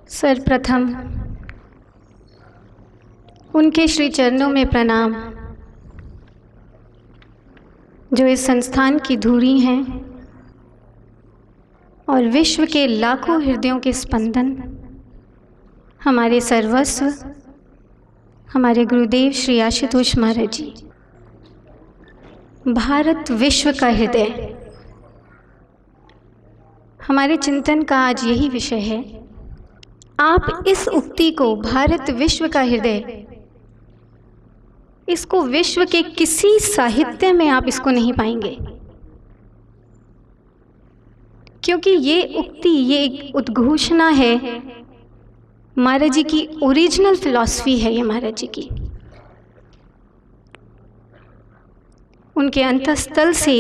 सर्वप्रथम उनके श्री चरणों में प्रणाम, जो इस संस्थान की धुरी हैं और विश्व के लाखों हृदयों के स्पंदन, हमारे सर्वस्व, हमारे गुरुदेव श्री आशुतोष महाराज जी। भारत विश्व का हृदय, हमारे चिंतन का आज यही विषय है। आप इस उक्ति को, भारत विश्व का हृदय, इसको विश्व के किसी साहित्य में आप इसको नहीं पाएंगे, क्योंकि ये उक्ति, ये एक उद्घोषणा है महाराज जी की, ओरिजिनल फिलॉसफी है ये महाराज जी की। उनके अंतःस्थल से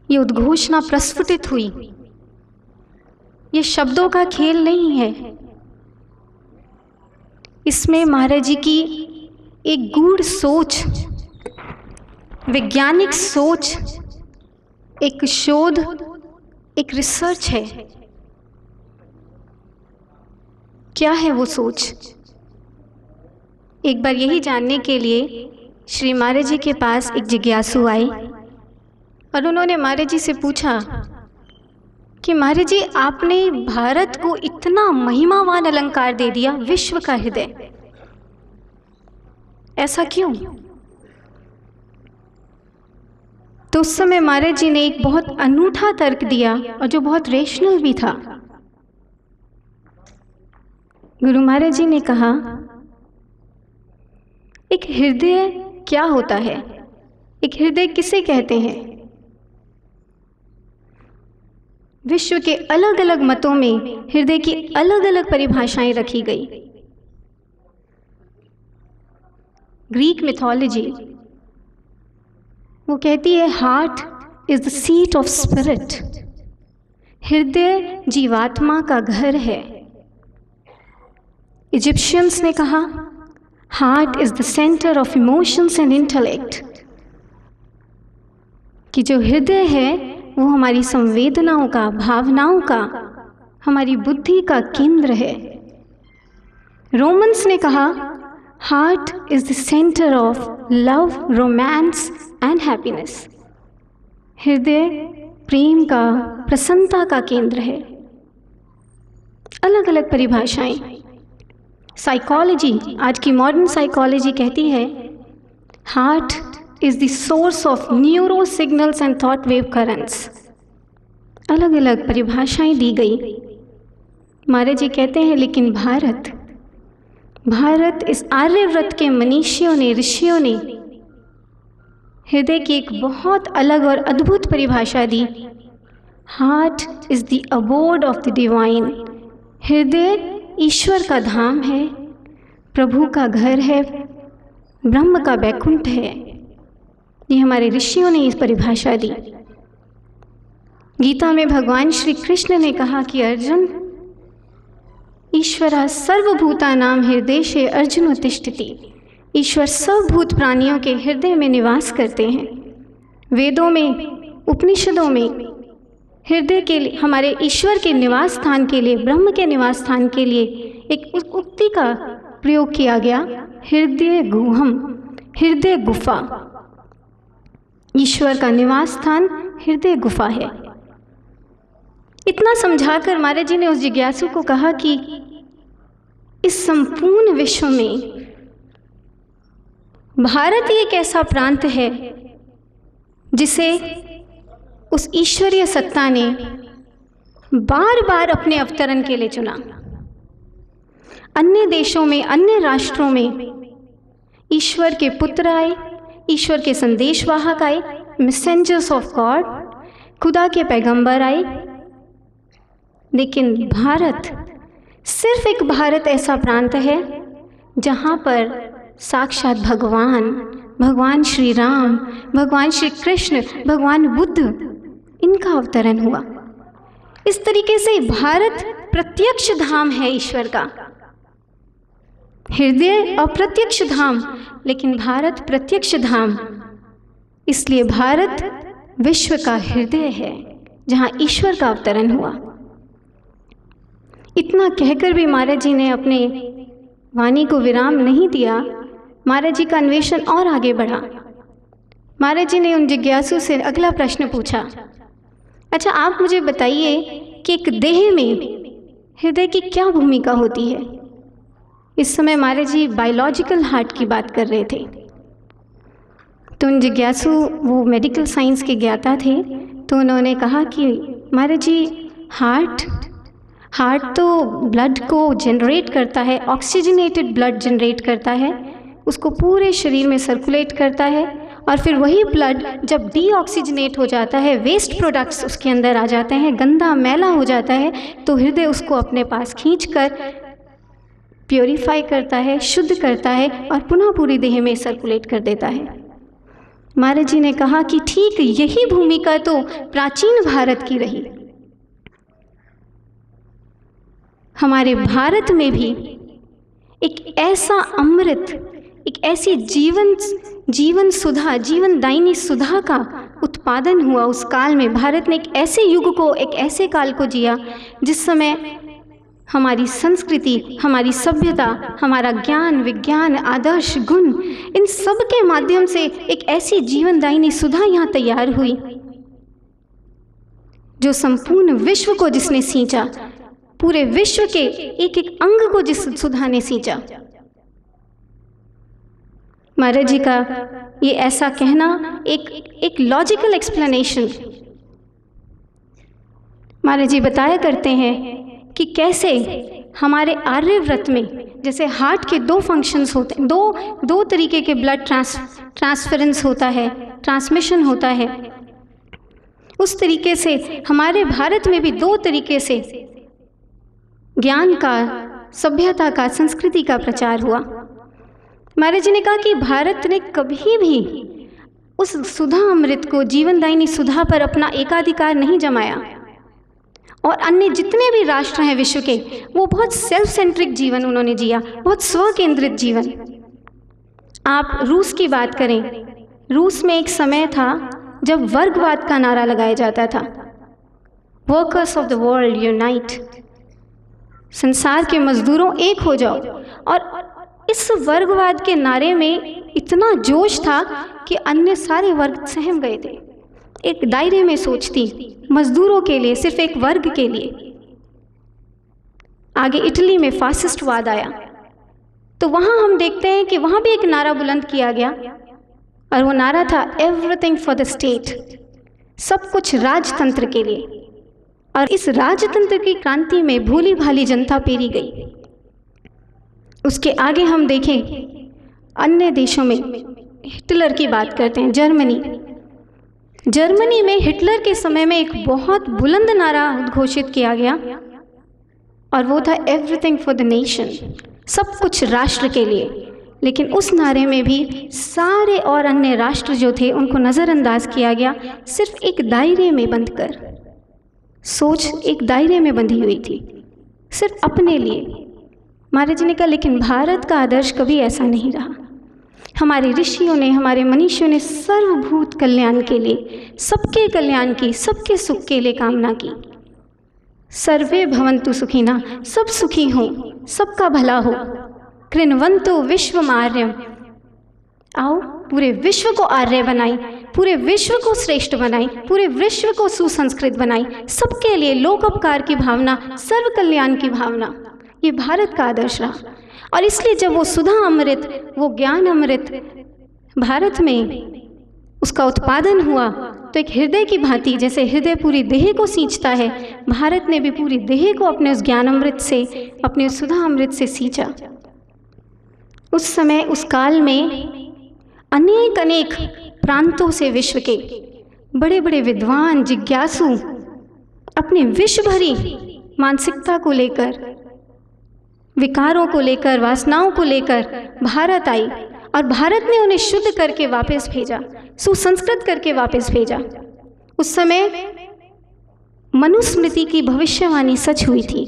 ये उद्घोषणा प्रस्फुटित हुई। ये शब्दों का खेल नहीं है, इसमें महाराज जी की एक गूढ़ सोच, वैज्ञानिक सोच, एक शोध, एक रिसर्च है। क्या है वो सोच? एक बार यही जानने के लिए श्री महाराज जी के पास एक जिज्ञासु आए और उन्होंने महाराज जी से पूछा कि महाराज जी, आपने भारत को इतना महिमावान अलंकार दे दिया, विश्व का हृदय, ऐसा क्यों? तो उस समय महाराज जी ने एक बहुत अनूठा तर्क दिया और जो बहुत रेशनल भी था। गुरु महाराज जी ने कहा, एक हृदय क्या होता है? एक हृदय किसे कहते हैं? विश्व के अलग अलग मतों में हृदय की अलग अलग परिभाषाएं रखी गई। ग्रीक मिथोलॉजी वो कहती है, heart is the seat of spirit. हृदय जीवात्मा का घर है। इजिप्शियंस ने कहा, heart is the centre of emotions and intellect, कि जो हृदय है वो हमारी संवेदनाओं का, भावनाओं का, हमारी बुद्धि का केंद्र है। रोमन्स ने कहा, heart is the centre of love, romance and happiness. हृदय प्रेम का, प्रसन्नता का केंद्र है। अलग अलग परिभाषाएं। साइकोलॉजी, आज की मॉडर्न साइकोलॉजी कहती है, heart is the source of neuro signals and thought wave currents। अलग अलग परिभाषाएं दी गई। महाराज जी कहते हैं, लेकिन भारत इस आर्यव्रत के मनीषियों ने, ऋषियों ने हृदय की एक बहुत अलग और अद्भुत परिभाषा दी। Heart is the abode of the divine. हृदय ईश्वर का धाम है, प्रभु का घर है, ब्रह्म का बैकुंठ है। ये हमारे ऋषियों ने इस परिभाषा दी। गीता में भगवान श्री कृष्ण ने कहा कि अर्जुन, ईश्वरा सर्वभूतानां हृदयेषु अर्जुन उत्तिष्ठति। ईश्वर सर्वभूत प्राणियों के हृदय में निवास करते हैं। वेदों में, उपनिषदों में हृदय के लिए, हमारे ईश्वर के निवास स्थान के लिए, ब्रह्म के निवास स्थान के लिए एक उक्ति का प्रयोग किया गया, हृदय गुहम, हृदय गुफा। ईश्वर का निवास स्थान हृदय गुफा है। इतना समझाकर महाराज जी ने उस जिज्ञासु को कहा कि इस संपूर्ण विश्व में भारत एक ऐसा प्रांत है जिसे उस ईश्वरीय सत्ता ने बार बार अपने अवतरण के लिए चुना। अन्य देशों में, अन्य राष्ट्रों में ईश्वर के पुत्र आए, ईश्वर के संदेशवाहक आए, मैसेंजर्स ऑफ गॉड, खुदा के पैगंबर आए, लेकिन भारत, सिर्फ एक भारत ऐसा प्रांत है जहाँ पर साक्षात भगवान श्री राम, भगवान श्री कृष्ण, भगवान बुद्ध, इनका अवतरण हुआ। इस तरीके से भारत प्रत्यक्ष धाम है ईश्वर का। हृदय अप्रत्यक्ष धाम, लेकिन भारत प्रत्यक्ष धाम। इसलिए भारत विश्व का हृदय है जहाँ ईश्वर का अवतरण हुआ। इतना कहकर भी महाराज जी ने अपने वाणी को विराम नहीं दिया। महाराज जी का अन्वेषण और आगे बढ़ा। महाराज जी ने उन जिज्ञासु से अगला प्रश्न पूछा, अच्छा आप मुझे बताइए कि एक देह में हृदय की क्या भूमिका होती है। इस समय महाराज जी बायोलॉजिकल हार्ट की बात कर रहे थे। तो उन जिज्ञासु वो मेडिकल साइंस के ज्ञाता थे, तो उन्होंने कहा कि महाराज जी हार्ट तो ब्लड को जनरेट करता है, ऑक्सीजनेटेड ब्लड जनरेट करता है, उसको पूरे शरीर में सर्कुलेट करता है, और फिर वही ब्लड जब डीऑक्सीजनेट हो जाता है, वेस्ट प्रोडक्ट्स उसके अंदर आ जाते हैं, गंदा मैला हो जाता है, तो हृदय उसको अपने पास खींचकर प्योरीफाई करता है, शुद्ध करता है और पुनः पूरी देह में सर्कुलेट कर देता है। महाराज जी ने कहा कि ठीक यही भूमिका तो प्राचीन भारत की रही। हमारे भारत में भी एक ऐसा अमृत, एक ऐसी जीवन सुधा, जीवन दायिनी सुधा का उत्पादन हुआ उस काल में। भारत ने एक ऐसे युग को, एक ऐसे काल को जिया जिस समय हमारी संस्कृति, हमारी सभ्यता, हमारा ज्ञान, विज्ञान, आदर्श, गुण, इन सब के माध्यम से एक ऐसी जीवनदायिनी सुधा यहाँ तैयार हुई जो संपूर्ण विश्व को जिसने सींचा, पूरे विश्व के एक एक अंग को जिस सुधा ने सींचा। महाराज जी का ये ऐसा कहना एक लॉजिकल एक्सप्लेनेशन। महाराज जी बताया करते हैं कि कैसे हमारे आर्यव्रत में जैसे हार्ट के दो फंक्शंस होते हैं, दो तरीके के ब्लड ट्रांसफरेंस होता है, ट्रांसमिशन होता है, उस तरीके से हमारे भारत में भी दो तरीके से ज्ञान का, सभ्यता का, संस्कृति का प्रचार हुआ। महाराज जी ने कहा कि भारत ने कभी भी उस सुधा अमृत को, जीवनदायिनी सुधा पर अपना एकाधिकार नहीं जमाया। और अन्य जितने भी राष्ट्र हैं विश्व के, वो बहुत सेल्फ सेंट्रिक जीवन उन्होंने जिया, बहुत स्व केंद्रित जीवन। आप रूस की बात करें, रूस में एक समय था जब वर्गवाद का नारा लगाया जाता था, workers of the world unite, संसार के मजदूरों एक हो जाओ। और इस वर्गवाद के नारे में इतना जोश था कि अन्य सारे वर्ग सहम गए थे। एक दायरे में सोचती, मजदूरों के लिए, सिर्फ एक वर्ग के लिए। आगे इटली में फासिस्टवाद आया, तो वहाँ हम देखते हैं कि वहाँ भी एक नारा बुलंद किया गया, और वो नारा था एवरीथिंग फॉर द स्टेट, सब कुछ राजतंत्र के लिए। और इस राजतंत्र की क्रांति में भोली भाली जनता पेरी गई। उसके आगे हम देखें अन्य देशों में, हिटलर की बात करते हैं, जर्मनी में हिटलर के समय में एक बहुत बुलंद नारा उद्घोषित किया गया, और वो था एवरीथिंग फॉर द नेशन, सब कुछ राष्ट्र के लिए। लेकिन उस नारे में भी सारे और अन्य राष्ट्र जो थे उनको नज़रअंदाज किया गया, सिर्फ एक दायरे में बंद कर। सोच एक दायरे में बंधी हुई थी, सिर्फ अपने लिए। महाराज जी ने कहा लेकिन भारत का आदर्श कभी ऐसा नहीं रहा। हमारे ऋषियों ने, हमारे मनीषियों ने सर्वभूत कल्याण के लिए, सबके कल्याण की, सबके सुख के लिए कामना की। सर्वे भवन्तु सुखिनः, सब सुखी हो, सबका भला हो। कृण्वन्तु विश्वमार्यम्, आओ पूरे विश्व को आर्य बनाई, पूरे विश्व को श्रेष्ठ बनाई, पूरे विश्व को सुसंस्कृत बनाई, सबके लिए लोकोपकार की भावना, सर्व कल्याण की भावना, ये भारत का आदर्श रहा। और इसलिए जब वो सुधा अमृत, वो ज्ञान अमृत भारत में उसका उत्पादन हुआ, तो एक हृदय की भांति, जैसे हृदय पूरी देह को सींचता है, भारत ने भी पूरी देह को अपने उस ज्ञान अमृत से, अपने उस सुधा अमृत से सींचा। उस समय, उस काल में अनेक अनेक प्रांतों से विश्व के बड़े बड़े विद्वान, जिज्ञासु अपने विश्व भरी मानसिकता को लेकर, विकारों को लेकर, वासनाओं को लेकर भारत आई, और भारत ने उन्हें शुद्ध करके वापस भेजा, सुसंस्कृत करके वापस भेजा। उस समय मनुस्मृति की भविष्यवाणी सच हुई थी,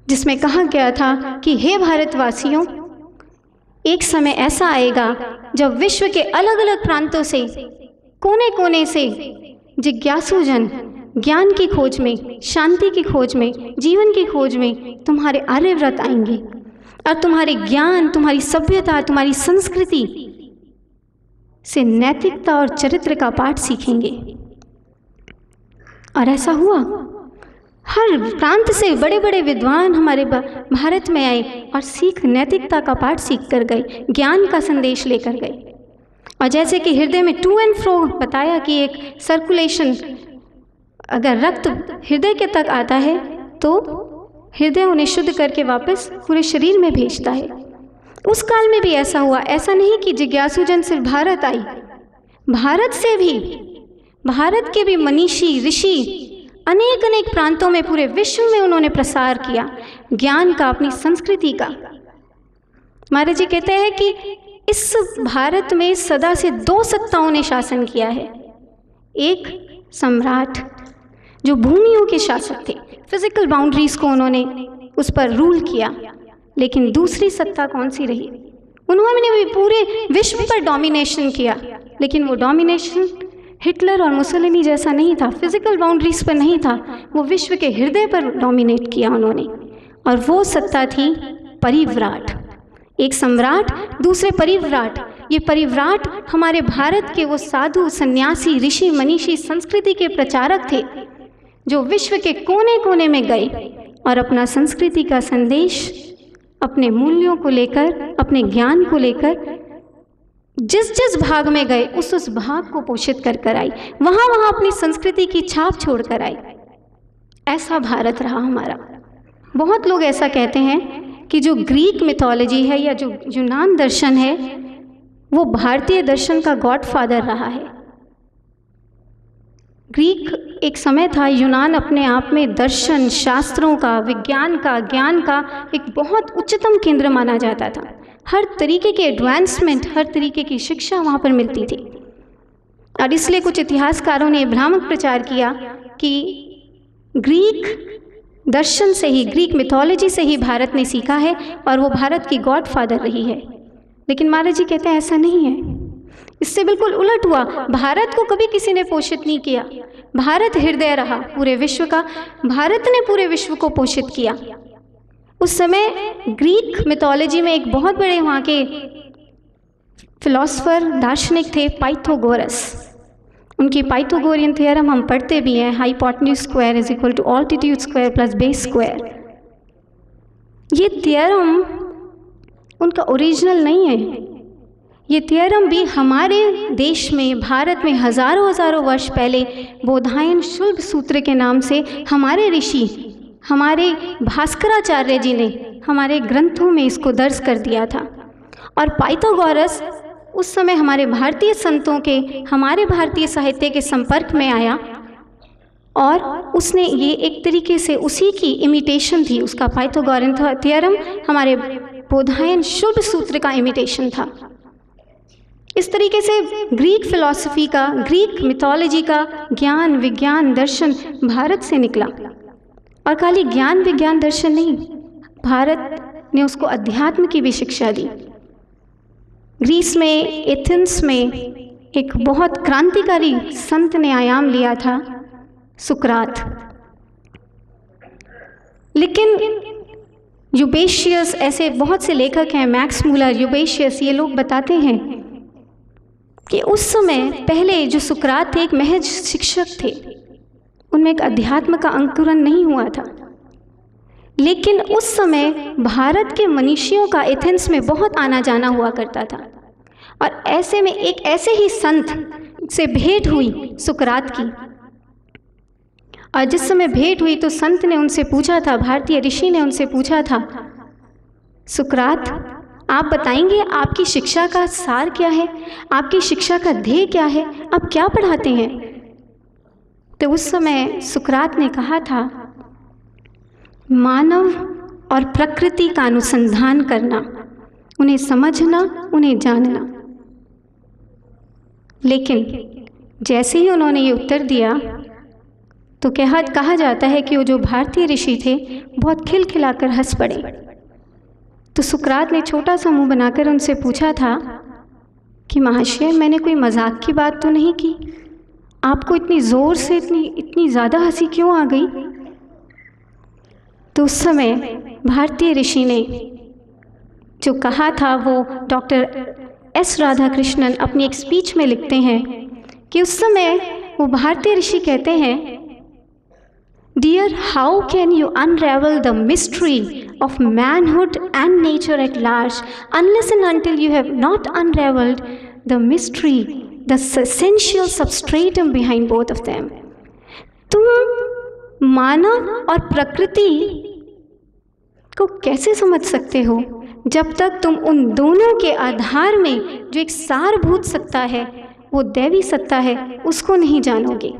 जिसमें कहा गया था कि हे भारतवासियों, एक समय ऐसा आएगा जब विश्व के अलग अलग प्रांतों से, कोने कोने से जिज्ञासुजन, ज्ञान की खोज में, शांति की खोज में, जीवन की खोज में तुम्हारे आर्यव्रत आएंगे और तुम्हारे ज्ञान, तुम्हारी सभ्यता, तुम्हारी संस्कृति से नैतिकता और चरित्र का पाठ सीखेंगे। और ऐसा हुआ, हर प्रांत से बड़े बड़े विद्वान हमारे भारत में आए और नैतिकता का पाठ सीख कर गए, ज्ञान का संदेश लेकर गए। और जैसे कि हृदय में टू एंड फ्रो बताया कि एक सर्कुलेशन, अगर रक्त हृदय के तक आता है तो हृदय उन्हें शुद्ध करके वापस पूरे शरीर में भेजता है। उस काल में भी ऐसा हुआ। ऐसा नहीं कि जिज्ञासु जन सिर्फ भारत आई, भारत से भी, भारत के भी मनीषी ऋषि अनेक अनेक प्रांतों में, पूरे विश्व में उन्होंने प्रसार किया ज्ञान का, अपनी संस्कृति का। महाराज जी कहते हैं कि इस भारत में सदा से दो सत्ताओं ने शासन किया है। एक सम्राट जो भूमियों के शासक थे, फिजिकल बाउंड्रीज को उन्होंने उस पर रूल किया। लेकिन दूसरी सत्ता कौन सी रही? उन्होंने भी पूरे विश्व पर डोमिनेशन किया, लेकिन वो डोमिनेशन हिटलर और मुसोलिनी जैसा नहीं था, फिजिकल बाउंड्रीज पर नहीं था, वो विश्व के हृदय पर डोमिनेट किया उन्होंने। और वो सत्ता थी परिव्राट। एक सम्राट, दूसरे परिव्राट। ये परिव्राट हमारे भारत के वो साधु, सन्यासी, ऋषि, मनीषी, संस्कृति के प्रचारक थे जो विश्व के कोने कोने में गए और अपना संस्कृति का संदेश, अपने मूल्यों को लेकर, अपने ज्ञान को लेकर जिस जिस भाग में गए उस भाग को पोषित कर कर आई, वहाँ वहाँ अपनी संस्कृति की छाप छोड़ कर आई। ऐसा भारत रहा हमारा। बहुत लोग ऐसा कहते हैं कि जो ग्रीक मिथोलॉजी है या जो यूनान दर्शन है वो भारतीय दर्शन का गॉडफादर रहा है। ग्रीक एक समय था, यूनान अपने आप में दर्शन, शास्त्रों का, विज्ञान का, ज्ञान का एक बहुत उच्चतम केंद्र माना जाता था। हर तरीके के एडवांसमेंट, हर तरीके की शिक्षा वहाँ पर मिलती थी। और इसलिए कुछ इतिहासकारों ने भ्रामक प्रचार किया कि ग्रीक दर्शन से ही, ग्रीक मिथोलॉजी से ही भारत ने सीखा है और वो भारत की गॉडफादर रही है। लेकिन महाराज जी कहते हैं ऐसा नहीं है, इससे बिल्कुल उलट हुआ। भारत को कभी किसी ने पोषित नहीं किया, भारत हृदय रहा पूरे विश्व का, भारत ने पूरे विश्व को पोषित किया। उस समय ग्रीक मिथोलॉजी में एक बहुत बड़े वहाँ के फिलोसफर, दार्शनिक थे पाइथागोरस। उनकी पाइथागोरियन थ्योरम हम पढ़ते भी हैं, hypotenuse square is equal to altitude square plus base square. ये थ्योरम उनका ओरिजिनल नहीं है। ये थ्योरम भी हमारे देश में, भारत में हजारों हजारों वर्ष पहले बोधायन शुल्ब सूत्र के नाम से हमारे ऋषि, हमारे भास्कराचार्य जी ने हमारे ग्रंथों में इसको दर्ज कर दिया था। और पाइथागोरस उस समय हमारे भारतीय संतों के, हमारे भारतीय साहित्य के संपर्क में आया और उसने ये एक तरीके से उसी की इमिटेशन थी। उसका पाइथागोरियन थ्योरम हमारे बोधायन शुल्ब सूत्र का इमिटेशन था। इस तरीके से ग्रीक फिलॉसफी का, ग्रीक मिथोलॉजी का ज्ञान, विज्ञान, दर्शन भारत से निकला। और खाली ज्ञान, विज्ञान, दर्शन नहीं, भारत ने उसको अध्यात्म की भी शिक्षा दी। ग्रीस में, एथेंस में एक बहुत क्रांतिकारी संत ने आयाम लिया था, सुकरात। लेकिन यूबेशियस, ऐसे बहुत से लेखक हैं, मैक्स मूलर, यूबेशियस, ये लोग बताते हैं कि उस समय पहले जो सुकरात थे एक महज शिक्षक थे, उनमें एक अध्यात्म का अंकुरन नहीं हुआ था। लेकिन उस समय भारत के मनीषियों का एथेंस में बहुत आना जाना हुआ करता था। और ऐसे में एक ऐसे ही संत से भेंट हुई सुकरात की। और जिस समय भेंट हुई तो संत ने उनसे पूछा था, भारतीय ऋषि ने उनसे पूछा था, सुकरात आप बताएंगे आपकी शिक्षा का सार क्या है, आपकी शिक्षा का ध्येय क्या है, आप क्या पढ़ाते हैं? तो उस समय सुकरात ने कहा था, मानव और प्रकृति का अनुसंधान करना, उन्हें समझना, उन्हें जानना। लेकिन जैसे ही उन्होंने ये उत्तर दिया तो कहा जाता है कि वो जो भारतीय ऋषि थे बहुत खिलखिलाकर हंस पड़े। तो सुकरात ने छोटा सा मुंह बनाकर उनसे पूछा था कि महाशय, मैंने कोई मजाक की बात तो नहीं की? आपको इतनी ज़ोर से इतनी ज़्यादा हंसी क्यों आ गई? तो उस समय भारतीय ऋषि ने जो कहा था वो डॉक्टर एस राधाकृष्णन अपनी एक स्पीच में लिखते हैं कि उस समय वो भारतीय ऋषि कहते हैं, dear, how can you unravel the mystery of manhood and nature at large unless and until you have not unravelled the mystery, the essential substratum behind both of them. तुम मानव और प्रकृति को कैसे समझ सकते हो जब तक तुम उन दोनों के आधार में जो एक सारभूत सत्ता है, वो दैवी सत्ता है, उसको नहीं जानोगे।